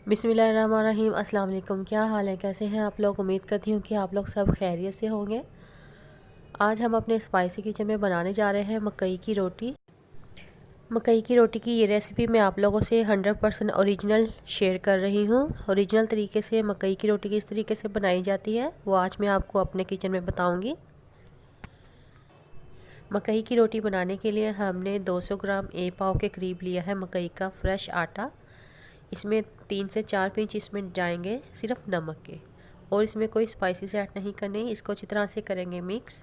बिस्मिल्लाहिर्रहमानिर्रहीम। अस्सलाम वालेकुम। क्या हाल है, कैसे हैं आप लोग? उम्मीद करती हूँ कि आप लोग सब खैरियत से होंगे। आज हम अपने स्पाइसी किचन में बनाने जा रहे हैं मकई की रोटी। मकई की रोटी की ये रेसिपी मैं आप लोगों से 100% ओरिजिनल शेयर कर रही हूँ। ओरिजिनल तरीके से मकई की रोटी किस तरीके से बनाई जाती है वो आज मैं आपको अपने किचन में बताऊँगी। मकई की रोटी बनाने के लिए हमने 200 ग्राम ए पाव के करीब लिया है मकई का फ्रेश आटा। इसमें 3 से 4 पिंच इसमें जाएंगे सिर्फ नमक के, और इसमें कोई स्पाइसेस ऐड नहीं करने। इसको अच्छी तरह से करेंगे मिक्स।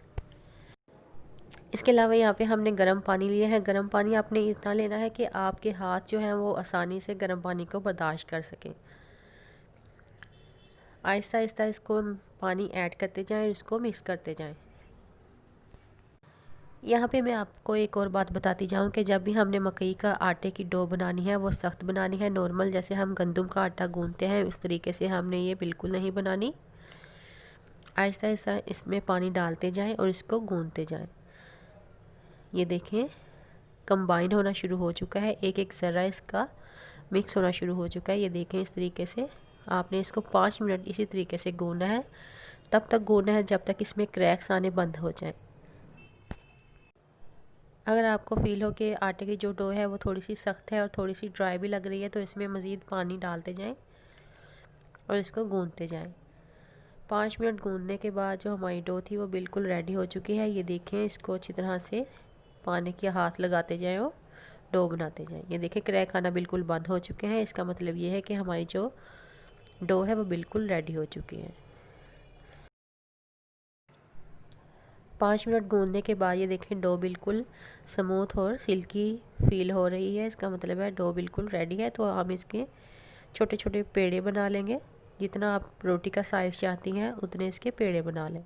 इसके अलावा यहाँ पे हमने गर्म पानी लिया है। गर्म पानी आपने इतना लेना है कि आपके हाथ जो हैं वो आसानी से गर्म पानी को बर्दाश्त कर सकें। आहिस्ता आहिस्ता इसको पानी ऐड करते जाएं और इसको मिक्स करते जाएं। यहाँ पे मैं आपको एक और बात बताती जाऊँ कि जब भी हमने मकई का आटे की डो बनानी है वो सख्त बनानी है। नॉर्मल जैसे हम गंदम का आटा गूंथते हैं उस तरीके से हमने ये बिल्कुल नहीं बनानी। आहिस्ता आहिस्ता इसमें पानी डालते जाएं और इसको गूंथते जाएं। ये देखें कंबाइन होना शुरू हो चुका है, एक एक ज़रा इसका मिक्स होना शुरू हो चुका है। ये देखें इस तरीके से आपने इसको 5 मिनट इसी तरीके से गूंथना है। तब तक गूंथना है जब तक इसमें क्रैक्स आने बंद हो जाएं। अगर आपको फ़ील हो कि आटे की जो डो है वो थोड़ी सी सख्त है और थोड़ी सी ड्राई भी लग रही है तो इसमें मज़ीद पानी डालते जाएं और इसको गूंथते जाएं। 5 मिनट गूंथने के बाद जो हमारी डो थी वो बिल्कुल रेडी हो चुकी है। ये देखें इसको अच्छी तरह से पानी के हाथ लगाते जाएं और डो बनाते जाएं। ये देखें क्रैक आना बिल्कुल बंद हो चुके हैं। इसका मतलब ये है कि हमारी जो डो है वो बिल्कुल रेडी हो चुकी है। 5 मिनट गूंदने के बाद ये देखें डो बिल्कुल स्मूथ और सिल्की फील हो रही है। इसका मतलब है डो बिल्कुल रेडी है। तो हम इसके छोटे छोटे पेड़े बना लेंगे। जितना आप रोटी का साइज़ चाहती हैं उतने इसके पेड़े बना लें।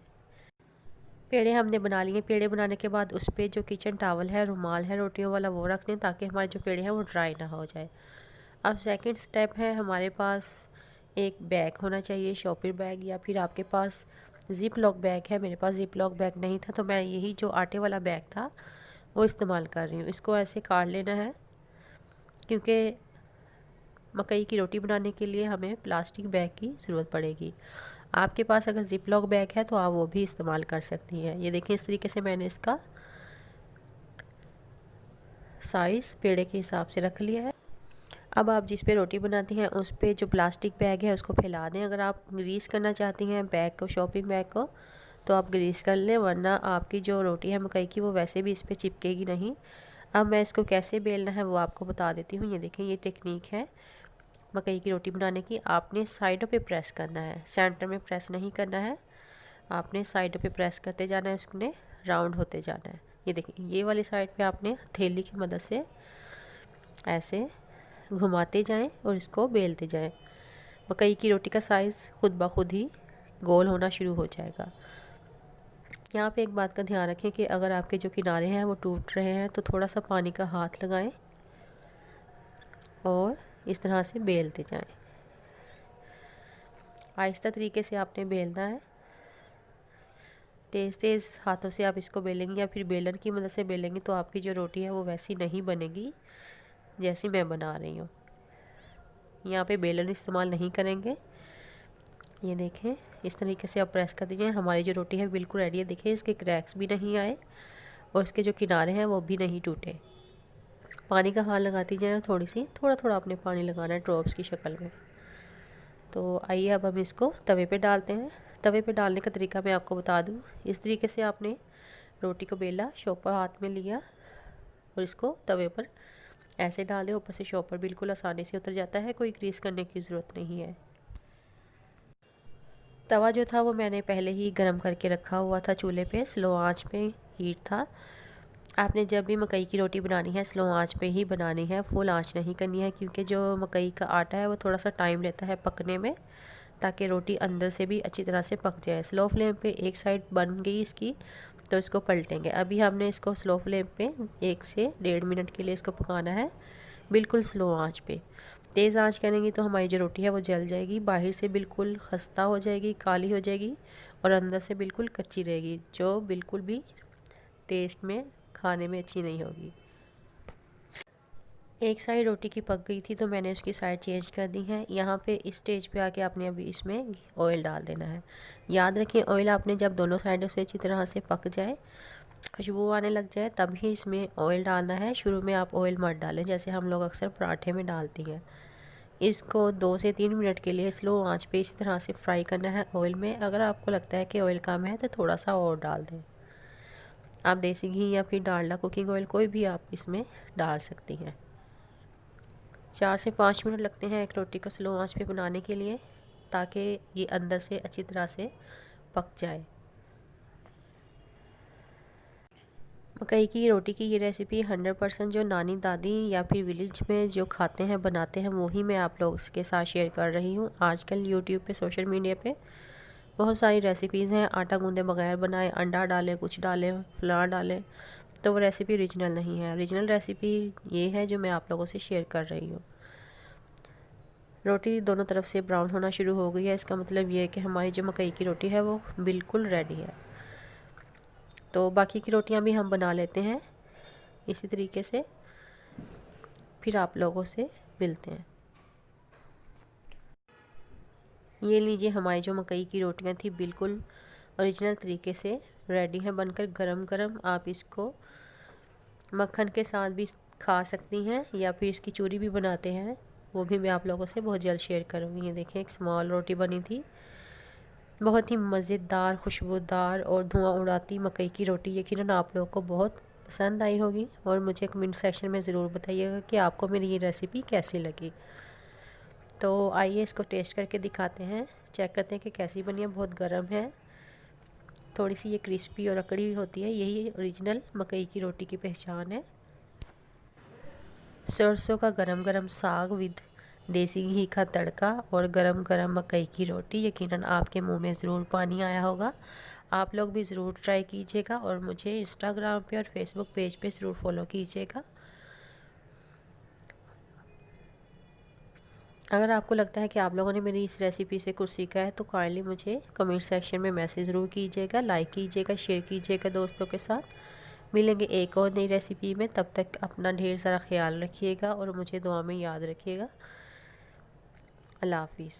पेड़े हमने बना लिए। पेड़े बनाने के बाद उस पर जो किचन टावल है, रुमाल है रोटियों वाला, वो रख दें ताकि हमारे जो पेड़े हैं वो ड्राई ना हो जाए। अब सेकंड स्टेप है, हमारे पास एक बैग होना चाहिए, शॉपिंग बैग, या फिर आपके पास ज़िप लॉक बैग है। मेरे पास ज़िप लॉक बैग नहीं था तो मैं यही जो आटे वाला बैग था वो इस्तेमाल कर रही हूँ। इसको ऐसे काट लेना है क्योंकि मकई की रोटी बनाने के लिए हमें प्लास्टिक बैग की ज़रूरत पड़ेगी। आपके पास अगर ज़िप लॉक बैग है तो आप वो भी इस्तेमाल कर सकती हैं। ये देखिए इस तरीके से मैंने इसका साइज़ पेड़े के हिसाब से रख लिया है। अब आप जिस पे रोटी बनाती हैं उस पे जो प्लास्टिक बैग है उसको फैला दें। अगर आप ग्रीस करना चाहती हैं बैग को, शॉपिंग बैग को, तो आप ग्रीस कर लें, वरना आपकी जो रोटी है मकई की वो वैसे भी इस पर चिपकेगी नहीं। अब मैं इसको कैसे बेलना है वो आपको बता देती हूँ। ये देखें ये टेक्निक है मकई की रोटी बनाने की। आपने साइडों पे प्रेस करना है, सेंटर में प्रेस नहीं करना है। आपने साइडों पे प्रेस करते जाना है, उसने राउंड होते जाना है। ये देखिए ये वाली साइड पे आपने हथेली की मदद से ऐसे घुमाते जाएं और इसको बेलते जाएं। मकई की रोटी का साइज़ खुद ब खुद ही गोल होना शुरू हो जाएगा। यहाँ पे एक बात का ध्यान रखें कि अगर आपके जो किनारे हैं वो टूट रहे हैं तो थोड़ा सा पानी का हाथ लगाएं और इस तरह से बेलते जाएं। आहिस्ता तरीके से आपने बेलना है। तेज़ तेज़ हाथों से आप इसको बेलेंगे या फिर बेलन की मदद से बेलेंगे तो आपकी जो रोटी है वो वैसी नहीं बनेगी जैसी मैं बना रही हूँ। यहाँ पे बेलन इस्तेमाल नहीं करेंगे। ये देखें इस तरीके से आप प्रेस कर दीजिए। हमारी जो रोटी है बिल्कुल रेडी है। देखिए इसके क्रैक्स भी नहीं आए और इसके जो किनारे हैं वो भी नहीं टूटे। पानी का हाथ लगाती जाए, थोड़ा थोड़ा आपने पानी लगाना है ड्रॉप्स की शक्ल में। तो आइए अब हम इसको तवे पे डालते हैं। तवे पे डालने का तरीका मैं आपको बता दूँ। इस तरीके से आपने रोटी को बेला, शॉपर हाथ में लिया और इसको तवे पर ऐसे डाल दें। ऊपर से शॉपर बिल्कुल आसानी से उतर जाता है, कोई ग्रीस करने की ज़रूरत नहीं है। तवा जो था वो मैंने पहले ही गर्म करके रखा हुआ था चूल्हे पे, स्लो आंच पे हीट था। आपने जब भी मकई की रोटी बनानी है स्लो आंच पे ही बनानी है, फुल आंच नहीं करनी है, क्योंकि जो मकई का आटा है वो थोड़ा सा टाइम लेता है पकने में, ताकि रोटी अंदर से भी अच्छी तरह से पक जाए। स्लो फ्लेम पे एक साइड बन गई इसकी तो इसको पलटेंगे। अभी हमने इसको स्लो फ्लेम पे 1 से 1.5 मिनट के लिए इसको पकाना है, बिल्कुल स्लो आंच पे। तेज़ आंच करेंगी तो हमारी जो रोटी है वो जल जाएगी, बाहर से बिल्कुल खस्ता हो जाएगी, काली हो जाएगी और अंदर से बिल्कुल कच्ची रहेगी, जो बिल्कुल भी टेस्ट में, खाने में अच्छी नहीं होगी। एक साइड रोटी की पक गई थी तो मैंने उसकी साइड चेंज कर दी है। यहाँ पे इस स्टेज पे आके आपने अभी इसमें ऑयल डाल देना है। याद रखें ऑयल आपने जब दोनों साइडों से अच्छी तरह से पक जाए, खुशबू आने लग जाए, तब ही इसमें ऑयल डालना है। शुरू में आप ऑयल मत डालें जैसे हम लोग अक्सर पराठे में डालती हैं। इसको 2 से 3 मिनट के लिए स्लो आंच पे इसी तरह से फ्राई करना है ऑयल में। अगर आपको लगता है कि ऑयल कम है तो थोड़ा सा और डाल दें। आप देसी घी या फिर डालडा कुकिंग ऑयल कोई भी आप इसमें डाल सकती हैं। 4 से 5 मिनट लगते हैं एक रोटी को स्लो आंच पे बनाने के लिए, ताकि ये अंदर से अच्छी तरह से पक जाए। मकई की रोटी की ये रेसिपी 100% जो नानी दादी या फिर विलेज में जो खाते हैं बनाते हैं वही मैं आप लोगों के साथ शेयर कर रही हूँ। आजकल यूट्यूब पे सोशल मीडिया पे बहुत सारी रेसिपीज़ हैं, आटा गूंदे बगैर बनाए, अंडा डालें, कुछ डालें, फ्लावर डालें, तो वो रेसिपी ओरिजिनल नहीं है। ओरिजिनल रेसिपी ये है जो मैं आप लोगों से शेयर कर रही हूँ। रोटी दोनों तरफ से ब्राउन होना शुरू हो गई है, इसका मतलब ये है कि हमारी जो मकई की रोटी है वो बिल्कुल रेडी है। तो बाकी की रोटियां भी हम बना लेते हैं इसी तरीके से, फिर आप लोगों से मिलते हैं। ये लीजिए, हमारी जो मकई की रोटियां थी बिल्कुल ओरिजिनल तरीके से रेडी है बनकर गरम गरम। आप इसको मक्खन के साथ भी खा सकती हैं या फिर इसकी चूरी भी बनाते हैं, वो भी मैं आप लोगों से बहुत जल्द शेयर करूँगी। ये देखें, एक स्मॉल रोटी बनी थी, बहुत ही मज़ेदार, खुशबूदार और धुआं उड़ाती मकई की रोटी। यकीनन आप लोगों को बहुत पसंद आई होगी और मुझे कमेंट सेक्शन में ज़रूर बताइएगा कि आपको मेरी ये रेसिपी कैसी लगी। तो आइए इसको टेस्ट करके दिखाते हैं, चेक करते हैं कि कैसी बनी है। बहुत गर्म है, थोड़ी सी ये क्रिस्पी और अकड़ी हुई होती है, यही ओरिजिनल मकई की रोटी की पहचान है। सरसों का गरम गरम साग विद देसी घी का तड़का और गरम गरम मकई की रोटी, यकीनन आपके मुंह में ज़रूर पानी आया होगा। आप लोग भी ज़रूर ट्राई कीजिएगा और मुझे इंस्टाग्राम पे और फेसबुक पेज पे ज़रूर फॉलो कीजिएगा। अगर आपको लगता है कि आप लोगों ने मेरी इस रेसिपी से कुछ सीखा है तो काइंडली मुझे कमेंट सेक्शन में मैसेज ज़रूर कीजिएगा, लाइक कीजिएगा, शेयर कीजिएगा दोस्तों के साथ। मिलेंगे एक और नई रेसिपी में, तब तक अपना ढेर सारा ख्याल रखिएगा और मुझे दुआ में याद रखिएगा। अल्लाह हाफिज़।